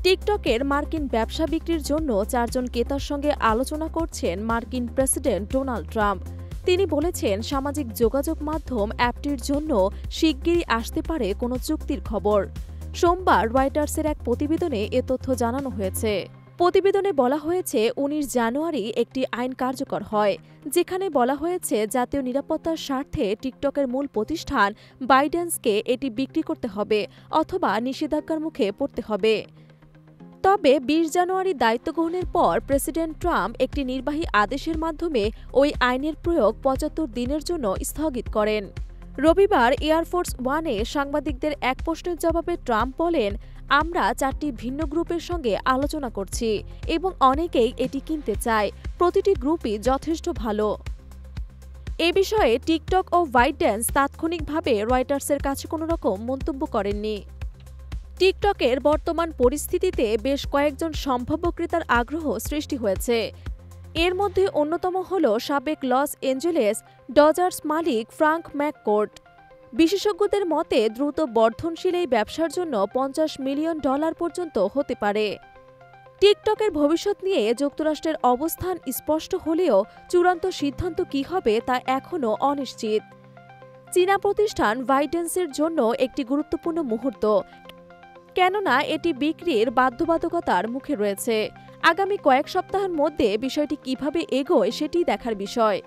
টিকটকের মার্কিন ব্যবসা বিক্রির জন্য 4 জন ক্রেতার সঙ্গে আলোচনা করছেন মার্কিন প্রেসিডেন্ট ডোনাল্ড ট্রাম্প। তিনি বলেছেন, সামাজিক যোগাযোগ মাধ্যম অ্যাপটির জন্য শিগগিরই আসতে পারে কোনো চুক্তির খবর। সোমবার রয়টার্সের এক প্রতিবেদনে এ তথ্য জানানো হয়েছে। প্রতিবেদনে বলা হয়েছে, 19 জানুয়ারি একটি আইন কার্যকর হয়, যেখানে বলা হয়েছে জাতীয় নিরাপত্তার স্বার্থে টিকটকের মূল প্রতিষ্ঠান বাইডেন্সকে এটি বিক্রি করতে হবে অথবা নিষেধাজ্ঞার মুখে পড়তে হবে। তবে 20 জানুয়ারি দায়িত্ব গ্রহণের পর প্রেসিডেন্ট ট্রাম্প একটি নির্বাহী আদেশের মাধ্যমে ওই আইনের প্রয়োগ 75 দিনের জন্য স্থগিত করেন। রবিবার এয়ারফোর্স ওয়ানে সাংবাদিকদের এক প্রশ্নের জবাবে ট্রাম্প বলেন, আমরা 4টি ভিন্ন গ্রুপের সঙ্গে আলোচনা করছি এবং অনেকেই এটি কিনতে চায়। প্রতিটি গ্রুপই যথেষ্ট ভালো। এ বিষয়ে টিকটক ও বাইডেন্স তাৎক্ষণিকভাবে রয়টার্সের কাছে কোনো রকম মন্তব্য করেননি। টিকটকের বর্তমান পরিস্থিতিতে বেশ কয়েকজন সম্ভাব্য ক্রেতার আগ্রহ সৃষ্টি হয়েছে। এর মধ্যে অন্যতম হল সাবেক লস এঞ্জেলেস ডজার্স মালিক ফ্রাঙ্ক ম্যাককোর্ড। বিশেষজ্ঞদের মতে দ্রুত বর্ধনশীল এই ব্যবসার জন্য $50 মিলিয়ন পর্যন্ত হতে পারে। টিকটকের ভবিষ্যৎ নিয়ে যুক্তরাষ্ট্রের অবস্থান স্পষ্ট হলেও চূড়ান্ত সিদ্ধান্ত কী হবে তা এখনও অনিশ্চিত। চীনা প্রতিষ্ঠান বাইডেন্সের জন্য একটি গুরুত্বপূর্ণ মুহূর্ত, কেননা এটি বিক্রির বাধ্যবাধকতার মুখে রয়েছে। আগামী কয়েক সপ্তাহের মধ্যে বিষয়টি কিভাবে এগোয় সেটি দেখার বিষয়।